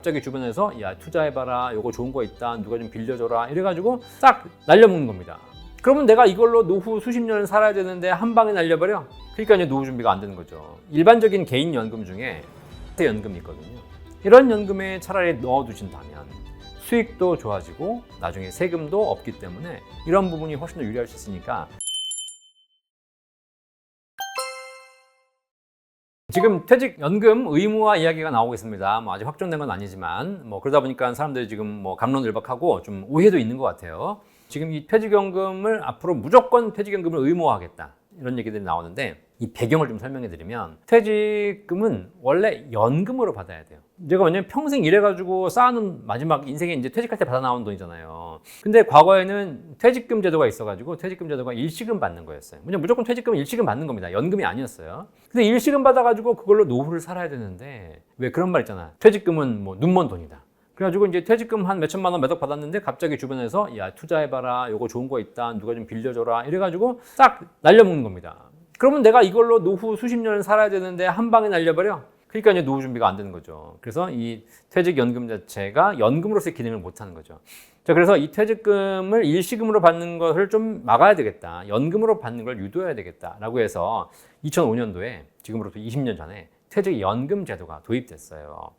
갑자기 주변에서 야 투자해봐라, 요거 좋은 거 있다, 누가 좀 빌려줘라 이래가지고 싹 날려먹는 겁니다. 그러면 내가 이걸로 노후 수십 년을 살아야 되는데 한 방에 날려버려? 그러니까 이제 노후 준비가 안 되는 거죠. 일반적인 개인 연금 중에 연금이 있거든요. 이런 연금에 차라리 넣어두신다면 수익도 좋아지고 나중에 세금도 없기 때문에 이런 부분이 훨씬 더 유리할 수 있으니까. 지금 퇴직연금 의무화 이야기가 나오고 있습니다. 아직 확정된 건 아니지만 그러다 보니까 사람들이 지금 갑론을박하고 좀 오해도 있는 것 같아요. 지금 이 퇴직연금을 앞으로 무조건 퇴직연금을 의무화하겠다 이런 얘기들이 나오는데, 이 배경을 좀 설명해 드리면, 퇴직금은 원래 연금으로 받아야 돼요. 제가 왜냐면 평생 일해가지고 쌓아놓은 마지막 인생에 이제 퇴직할 때 받아 나온 돈이잖아요. 근데 과거에는 퇴직금 제도가 있어가지고 퇴직금 제도가 일시금 받는 거였어요. 왜냐면 무조건 퇴직금은 일시금 받는 겁니다. 연금이 아니었어요. 근데 일시금 받아가지고 그걸로 노후를 살아야 되는데, 왜 그런 말 있잖아. 퇴직금은 눈먼 돈이다. 그래가지고 이제 퇴직금 한 몇천만 원 매덕 받았는데 갑자기 주변에서 야 투자해봐라, 요거 좋은 거 있다, 누가 좀 빌려줘라 이래가지고 싹 날려먹는 겁니다. 그러면 내가 이걸로 노후 수십 년을 살아야 되는데 한 방에 날려버려? 그러니까 이제 노후 준비가 안 되는 거죠. 그래서 이 퇴직연금 자체가 연금으로서의 기능을 못 하는 거죠. 자, 그래서 이 퇴직금을 일시금으로 받는 것을 좀 막아야 되겠다, 연금으로 받는 걸 유도해야 되겠다라고 해서 2005년도에 지금으로부터 20년 전에 퇴직연금 제도가 도입됐어요.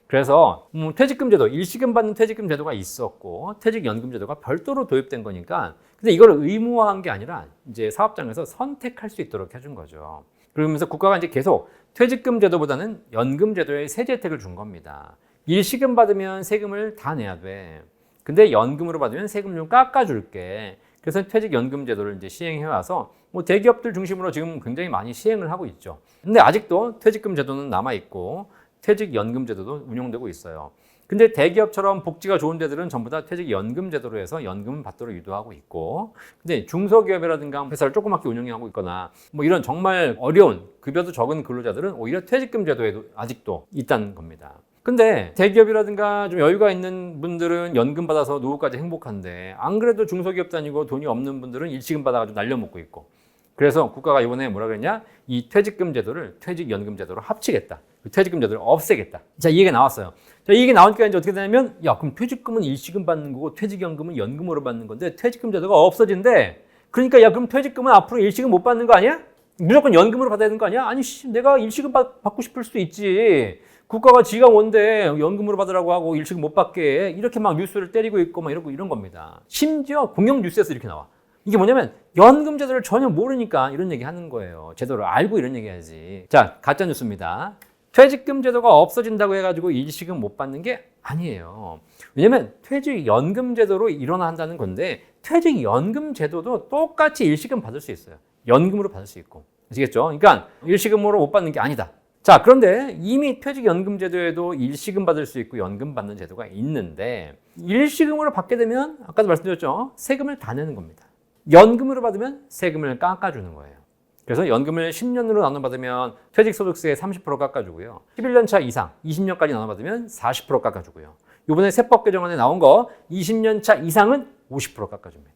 그래서 퇴직금 제도, 일시금 받는 퇴직금 제도가 있었고 퇴직연금 제도가 별도로 도입된 거니까, 근데 이걸 의무화한 게 아니라 이제 사업장에서 선택할 수 있도록 해준 거죠. 그러면서 국가가 이제 계속 퇴직금 제도보다는 연금 제도에 세제 혜택을 준 겁니다. 일시금 받으면 세금을 다 내야 돼. 근데 연금으로 받으면 세금 좀 깎아줄게. 그래서 퇴직연금 제도를 이제 시행해 와서 대기업들 중심으로 지금 굉장히 많이 시행을 하고 있죠. 근데 아직도 퇴직금 제도는 남아 있고 퇴직연금 제도도 운영되고 있어요. 근데 대기업처럼 복지가 좋은 데들은 전부 다 퇴직연금 제도로 해서 연금을 받도록 유도하고 있고, 근데 중소기업이라든가 회사를 조그맣게 운영하고 있거나 이런 정말 어려운 급여도 적은 근로자들은 오히려 퇴직금 제도에도 아직도 있다는 겁니다. 근데 대기업이라든가 좀 여유가 있는 분들은 연금 받아서 노후까지 행복한데, 안 그래도 중소기업 다니고 돈이 없는 분들은 일시금 받아가지고 날려먹고 있고, 그래서 국가가 이번에 뭐라 그랬냐, 이 퇴직금 제도를 퇴직연금 제도로 합치겠다, 퇴직금 제도를 없애겠다. 자, 이 얘기가 나왔어요. 자, 이 얘기 나오니까 이제 어떻게 되냐면, 야, 그럼 퇴직금은 일시금 받는 거고 퇴직연금은 연금으로 받는 건데 퇴직금 제도가 없어진대. 그러니까 야, 그럼 퇴직금은 앞으로 일시금 못 받는 거 아니야? 무조건 연금으로 받아야 되는 거 아니야? 아니, 내가 일시금 받고 싶을 수도 있지. 국가가 지가 뭔데 연금으로 받으라고 하고 일시금 못 받게 이렇게 막 뉴스를 때리고 있고 이런 겁니다. 심지어 공영 뉴스에서 이렇게 나와. 이게 뭐냐면 연금 제도를 전혀 모르니까 이런 얘기 하는 거예요. 제도를 알고 이런 얘기 해야지. 자, 가짜 뉴스입니다. 퇴직금 제도가 없어진다고 해가지고 일시금 못 받는 게 아니에요. 왜냐면 퇴직연금 제도로 일어난다는 건데, 퇴직연금 제도도 똑같이 일시금 받을 수 있어요. 연금으로 받을 수 있고. 아시겠죠? 그러니까 일시금으로 못 받는 게 아니다. 자, 그런데 이미 퇴직연금 제도에도 일시금 받을 수 있고 연금 받는 제도가 있는데, 일시금으로 받게 되면 아까도 말씀드렸죠? 세금을 다 내는 겁니다. 연금으로 받으면 세금을 깎아주는 거예요. 그래서 연금을 10년으로 나눠 받으면 퇴직소득세에 30% 깎아주고요. 11년 차 이상, 20년까지 나눠 받으면 40% 깎아주고요. 이번에 세법 개정안에 나온 거 20년 차 이상은 50% 깎아줍니다.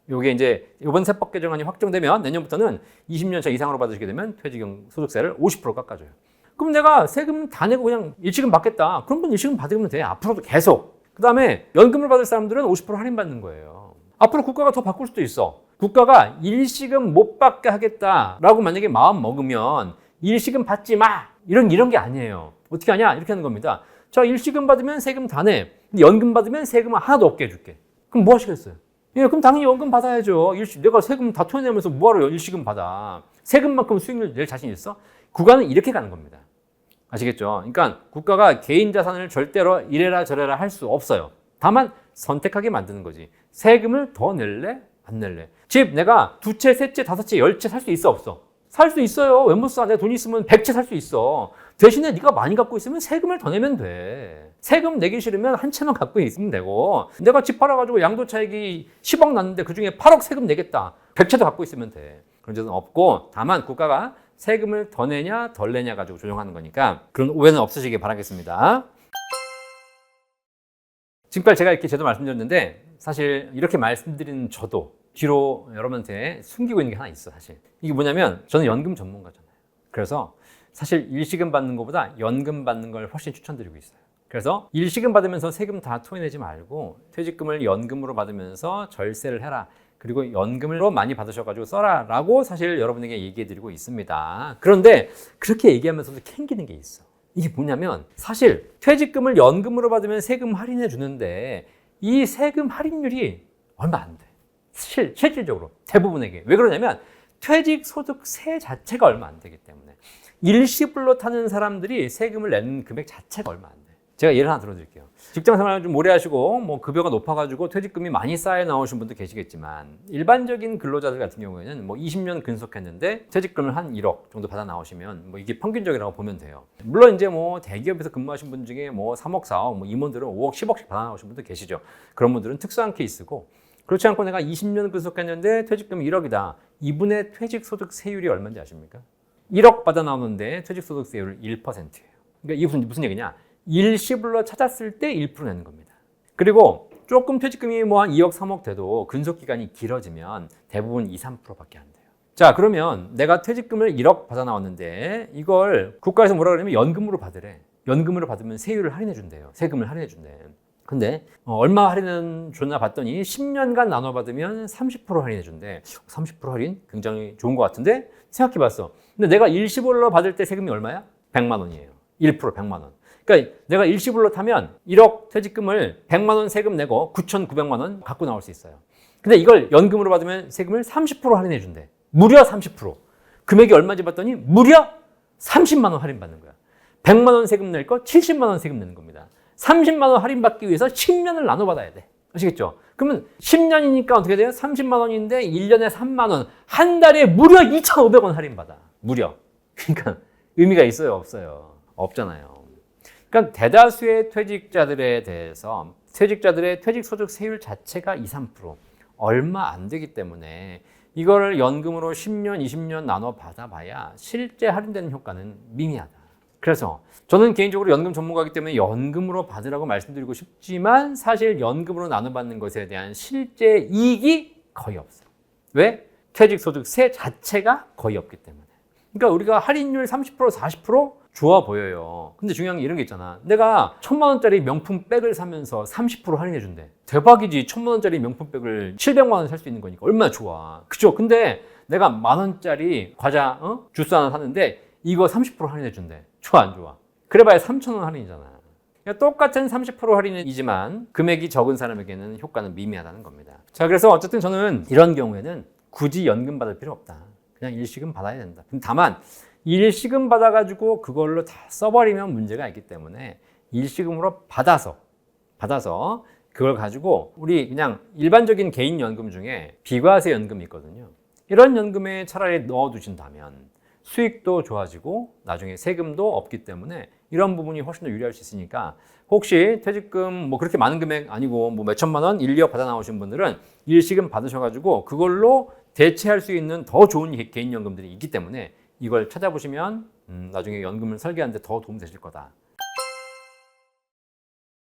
이게 이제 이번 세법 개정안이 확정되면 내년부터는 20년 차 이상으로 받으시게 되면 퇴직소득세를 50% 깎아줘요. 그럼 내가 세금 다 내고 그냥 일시금 받겠다. 그럼 일시금 받으면 돼. 앞으로도 계속. 그 다음에 연금을 받을 사람들은 50% 할인받는 거예요. 앞으로 국가가 더 바꿀 수도 있어. 국가가 일시금 못 받게 하겠다라고 만약에 마음 먹으면 일시금 받지 마! 이런 게 아니에요. 어떻게 하냐? 이렇게 하는 겁니다. 자, 일시금 받으면 세금 다 내. 근데 연금 받으면 세금은 하나도 없게 해줄게. 그럼 뭐 하시겠어요? 예, 그럼 당연히 연금 받아야죠. 내가 세금 다 토해내면서 뭐하러 일시금 받아? 세금만큼 수익률 낼 자신 있어? 국가는 이렇게 가는 겁니다. 아시겠죠? 그러니까 국가가 개인 자산을 절대로 이래라 저래라 할 수 없어요. 다만 선택하게 만드는 거지. 세금을 더 낼래? 안 낼래? 집 내가 2채, 3채, 5채, 10채 살 수 있어? 없어? 살 수 있어요. 왜 못 사? 내가 돈 있으면 100채 살 수 있어. 대신에 네가 많이 갖고 있으면 세금을 더 내면 돼. 세금 내기 싫으면 한 채만 갖고 있으면 되고, 내가 집 팔아가지고 양도차익이 10억 났는데 그중에 8억 세금 내겠다. 100채도 갖고 있으면 돼. 그런 적은 없고, 다만 국가가 세금을 더 내냐 덜 내냐 가지고 조정하는 거니까 그런 오해는 없으시길 바라겠습니다. 지금까지 제가 이렇게 제도 말씀드렸는데, 사실 이렇게 말씀드리는 저도 뒤로 여러분한테 숨기고 있는 게 하나 있어. 사실 이게 뭐냐면, 저는 연금 전문가잖아요. 그래서 사실 일시금 받는 것보다 연금 받는 걸 훨씬 추천드리고 있어요. 그래서 일시금 받으면서 세금 다 토해내지 말고 퇴직금을 연금으로 받으면서 절세를 해라. 그리고 연금으로 많이 받으셔가지고 써라 라고 사실 여러분에게 얘기해드리고 있습니다. 그런데 그렇게 얘기하면서도 캥기는 게 있어. 이게 뭐냐면 사실 퇴직금을 연금으로 받으면 세금 할인해 주는데 이 세금 할인율이 얼마 안 돼. 실질적으로 대부분에게. 왜 그러냐면 퇴직소득세 자체가 얼마 안 되기 때문에 일시불로 타는 사람들이 세금을 내는 금액 자체가 얼마 안 돼. 제가 예를 하나 들어드릴게요. 직장 생활을 좀 오래 하시고 뭐 급여가 높아가지고 퇴직금이 많이 쌓여 나오신 분도 계시겠지만 일반적인 근로자들 같은 경우에는 뭐 20년 근속했는데 퇴직금을 한 1억 정도 받아 나오시면 뭐 이게 평균적이라고 보면 돼요. 물론 이제 뭐 대기업에서 근무하신 분 중에 뭐 3억, 4억, 뭐 임원들은 5억, 10억씩 받아 나오신 분도 계시죠. 그런 분들은 특수한 케이스고, 그렇지 않고 내가 20년 근속했는데 퇴직금이 1억이다. 이분의 퇴직소득세율이 얼마인지 아십니까? 1억 받아 나오는데 퇴직소득세율 1%예요. 그러니까 이게 무슨 얘기냐? 일시불로 찾았을 때 1% 내는 겁니다. 그리고 조금 퇴직금이 뭐 한 2억, 3억 돼도 근속기간이 길어지면 대부분 2, 3%밖에 안 돼요. 자, 그러면 내가 퇴직금을 1억 받아 나왔는데 이걸 국가에서 뭐라 그러냐면 연금으로 받으래. 연금으로 받으면 세율을 할인해 준대요. 세금을 할인해 준대. 근데 얼마 할인은 줬나 봤더니 10년간 나눠 받으면 30% 할인해 준대. 30% 할인? 굉장히 좋은 것 같은데 생각해 봤어. 근데 내가 일시불로 받을 때 세금이 얼마야? 100만 원이에요. 1% 100만 원. 그러니까 내가 일시불로 타면 1억 퇴직금을 100만 원 세금 내고 9,900만 원 갖고 나올 수 있어요. 근데 이걸 연금으로 받으면 세금을 30% 할인해 준대. 무려 30%. 금액이 얼마인지 봤더니 무려 30만 원 할인 받는 거야. 100만 원 세금 낼 거 70만 원 세금 내는 겁니다. 30만 원 할인 받기 위해서 10년을 나눠 받아야 돼. 아시겠죠? 그러면 10년이니까 어떻게 돼요? 30만 원인데 1년에 3만 원. 한 달에 무려 2,500원 할인 받아. 무려. 그러니까 의미가 있어요, 없어요? 없잖아요. 그러니까 대다수의 퇴직자들에 대해서 퇴직자들의 퇴직소득세율 자체가 2, 3% 얼마 안 되기 때문에 이거를 연금으로 10년, 20년 나눠 받아봐야 실제 할인되는 효과는 미미하다. 그래서 저는 개인적으로 연금 전문가이기 때문에 연금으로 받으라고 말씀드리고 싶지만 사실 연금으로 나눠 받는 것에 대한 실제 이익이 거의 없어요. 왜? 퇴직소득세 자체가 거의 없기 때문에. 그러니까 우리가 할인율 30%, 40% 좋아 보여요. 근데 중요한 게 이런 게 있잖아. 내가 1,000만 원짜리 명품 백을 사면서 30% 할인해 준대. 대박이지. 1,000만 원짜리 명품 백을 700만 원에 살 수 있는 거니까 얼마나 좋아. 그죠? 근데 내가 10,000원짜리 과자, 주스 하나 샀는데 이거 30% 할인해 준대. 좋아, 안 좋아? 그래봐야 3,000원 할인이잖아. 그러니까 똑같은 30% 할인이지만 금액이 적은 사람에게는 효과는 미미하다는 겁니다. 자, 그래서 어쨌든 저는 이런 경우에는 굳이 연금 받을 필요 없다. 그냥 일시금 받아야 된다. 다만 일시금 받아가지고 그걸로 다 써버리면 문제가 있기 때문에 일시금으로 받아서 그걸 가지고 우리 그냥 일반적인 개인연금 중에 비과세 연금이 있거든요. 이런 연금에 차라리 넣어두신다면 수익도 좋아지고 나중에 세금도 없기 때문에 이런 부분이 훨씬 더 유리할 수 있으니까 혹시 퇴직금 뭐 그렇게 많은 금액 아니고 뭐 몇천만 원, 1, 2억 받아 나오신 분들은 일시금 받으셔가지고 그걸로 대체할 수 있는 더 좋은 개인연금들이 있기 때문에 이걸 찾아보시면 나중에 연금을 설계하는데 더 도움 되실 거다.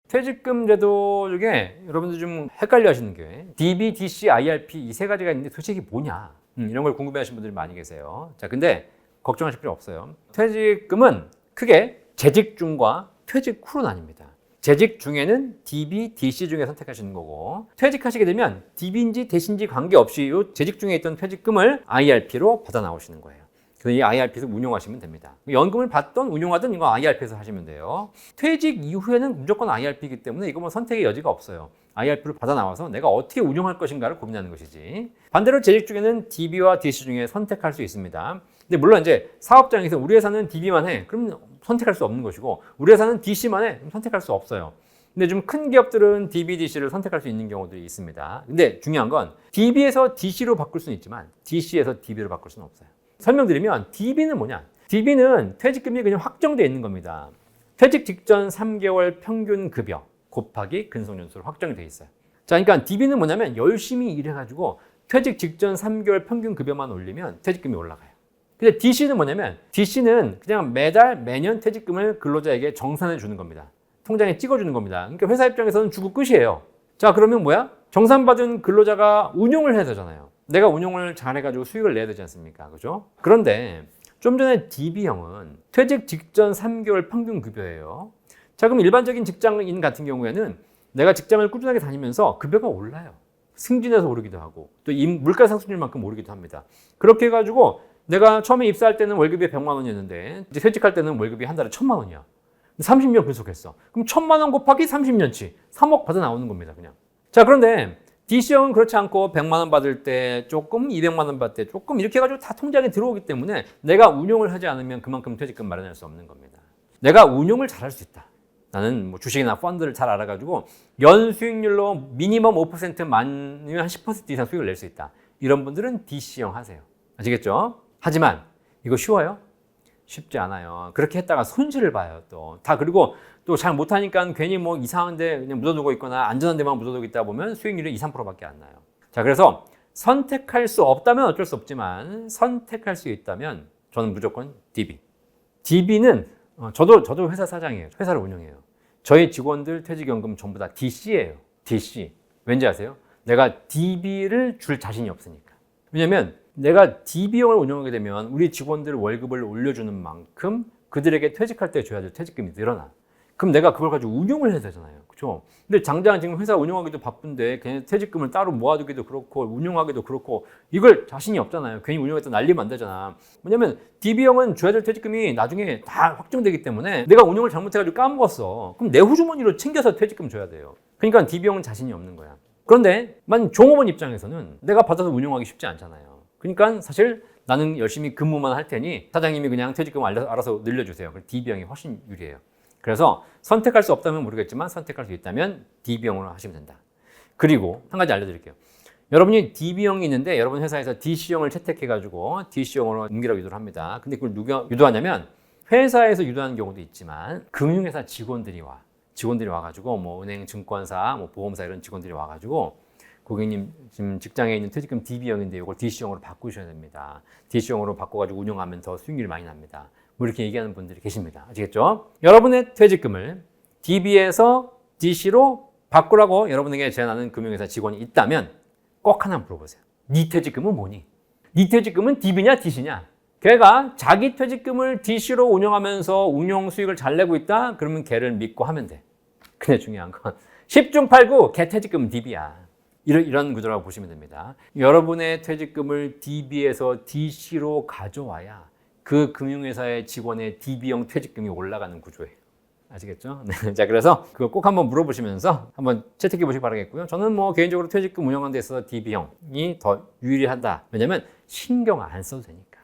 퇴직금 제도 중에 여러분들 좀 헷갈려 하시는 게 DB, DC, IRP 이 세 가지가 있는데 도대체 이게 뭐냐 이런 걸 궁금해 하시는 분들이 많이 계세요. 자, 근데 걱정하실 필요 없어요. 퇴직금은 크게 재직 중과 퇴직 후로 나뉩니다. 재직 중에는 DB, DC 중에 선택하시는 거고 퇴직하시게 되면 DB인지 DC인지 관계없이 이 재직 중에 있던 퇴직금을 IRP로 받아 나오시는 거예요. 그래서 이 IRP에서 운용하시면 됩니다. 연금을 받던 운용하든 이거 IRP에서 하시면 돼요. 퇴직 이후에는 무조건 IRP이기 때문에 이거 뭐 선택의 여지가 없어요. IRP를 받아 나와서 내가 어떻게 운용할 것인가를 고민하는 것이지. 반대로 재직 중에는 DB와 DC 중에 선택할 수 있습니다. 근데 물론 이제 사업장에서 우리 회사는 DB만 해. 그럼 선택할 수 없는 것이고 우리 회사는 DC만 해. 그럼 선택할 수 없어요. 근데 좀 큰 기업들은 DB, DC를 선택할 수 있는 경우들이 있습니다. 근데 중요한 건 DB에서 DC로 바꿀 수는 있지만 DC에서 DB로 바꿀 수는 없어요. 설명드리면 DB는 뭐냐? DB는 퇴직금이 그냥 확정되어 있는 겁니다. 퇴직 직전 3개월 평균 급여 곱하기 근속연수로 확정이 되어 있어요. 자, 그러니까 DB는 뭐냐면 열심히 일해가지고 퇴직 직전 3개월 평균 급여만 올리면 퇴직금이 올라가요. 근데 DC는 뭐냐면 DC는 그냥 매달 매년 퇴직금을 근로자에게 정산해 주는 겁니다. 통장에 찍어주는 겁니다. 그러니까 회사 입장에서는 주고 끝이에요. 자, 그러면 뭐야? 정산받은 근로자가 운용을 해야 되잖아요. 내가 운용을 잘해가지고 수익을 내야 되지 않습니까? 그죠? 그런데 좀 전에 DB형은 퇴직 직전 3개월 평균 급여예요. 자, 그럼 일반적인 직장인 같은 경우에는 내가 직장을 꾸준하게 다니면서 급여가 올라요. 승진해서 오르기도 하고 또 물가 상승률만큼 오르기도 합니다. 그렇게 해가지고 내가 처음에 입사할 때는 월급이 100만 원이었는데 이제 퇴직할 때는 월급이 한 달에 1000만 원이야. 30년 근속했어. 그럼 1000만 원 곱하기 30년치 3억 받아 나오는 겁니다. 그냥. 자, 그런데 DC형은 그렇지 않고 100만 원 받을 때 조금, 200만 원 받을 때 조금 이렇게 해가지고 다 통장에 들어오기 때문에 내가 운용을 하지 않으면 그만큼 퇴직금 마련할 수 없는 겁니다. 내가 운용을 잘할 수 있다. 나는 뭐 주식이나 펀드를 잘 알아가지고 연 수익률로 미니멈 5% 많으면 한 10% 이상 수익을 낼 수 있다. 이런 분들은 DC형 하세요. 아시겠죠? 하지만 이거 쉬워요? 쉽지 않아요. 그렇게 했다가 손실을 봐요. 또 다 그리고 또 잘 못하니까 괜히 뭐 이상한 데 그냥 묻어두고 있거나 안전한 데만 묻어두고 있다 보면 수익률이 2, 3%밖에 안 나요. 자, 그래서 선택할 수 없다면 어쩔 수 없지만 선택할 수 있다면 저는 무조건 DB. DB는 저도 회사 사장이에요. 회사를 운영해요. 저희 직원들 퇴직연금 전부 다 DC예요. DC. 왠지 아세요? 내가 DB를 줄 자신이 없으니까. 왜냐면 내가 DB형을 운영하게 되면 우리 직원들 월급을 올려주는 만큼 그들에게 퇴직할 때 줘야 될 퇴직금이 늘어나. 그럼 내가 그걸 가지고 운용을 해야 되잖아요. 그렇죠? 근데 당장 지금 회사 운영하기도 바쁜데 괜히 퇴직금을 따로 모아두기도 그렇고 운용하기도 그렇고 이걸 자신이 없잖아요. 괜히 운용했다 날리면 안 되잖아. 왜냐면 DB형은 줘야 될 퇴직금이 나중에 다 확정되기 때문에 내가 운용을 잘못해가지고 까먹었어. 그럼 내 후주머니로 챙겨서 퇴직금 줘야 돼요. 그러니까 DB형은 자신이 없는 거야. 그런데 만 종업원 입장에서는 내가 받아서 운용하기 쉽지 않잖아요. 그러니까 사실 나는 열심히 근무만 할 테니 사장님이 그냥 퇴직금 알아서 늘려주세요. DB형이 훨씬 유리해요. 그래서 선택할 수 없다면 모르겠지만 선택할 수 있다면 DB형으로 하시면 된다. 그리고 한 가지 알려드릴게요. 여러분이 DB형이 있는데 여러분 회사에서 DC형을 채택해가지고 DC형으로 옮기라고 유도를 합니다. 근데 그걸 누가 유도하냐면 회사에서 유도하는 경우도 있지만 금융회사 직원들이 와가지고 뭐 은행, 증권사, 뭐 보험사 이런 직원들이 와가지고 고객님 지금 직장에 있는 퇴직금 DB형인데 이걸 DC형으로 바꾸셔야 됩니다. DC형으로 바꿔가지고 운영하면 더 수익률이 많이 납니다. 뭐 이렇게 얘기하는 분들이 계십니다. 아시겠죠? 여러분의 퇴직금을 DB에서 DC로 바꾸라고 여러분에게 제안하는 금융회사 직원이 있다면 꼭 하나 물어보세요. 네 퇴직금은 뭐니? 네 퇴직금은 DB냐 DC냐? 걔가 자기 퇴직금을 DC로 운영하면서 운용 수익을 잘 내고 있다? 그러면 걔를 믿고 하면 돼. 근데 중요한 건 10중 8구 걔 퇴직금은 DB야. 이런 구조라고 보시면 됩니다. 여러분의 퇴직금을 DB에서 DC로 가져와야 그 금융회사의 직원의 DB형 퇴직금이 올라가는 구조예요. 아시겠죠? 네. 자, 그래서 그거 꼭 한번 물어보시면서 한번 채택해 보시기 바라겠고요. 저는 뭐 개인적으로 퇴직금 운영하는 데 있어서 DB형이 더 유리하다. 왜냐면 신경 안 써도 되니까.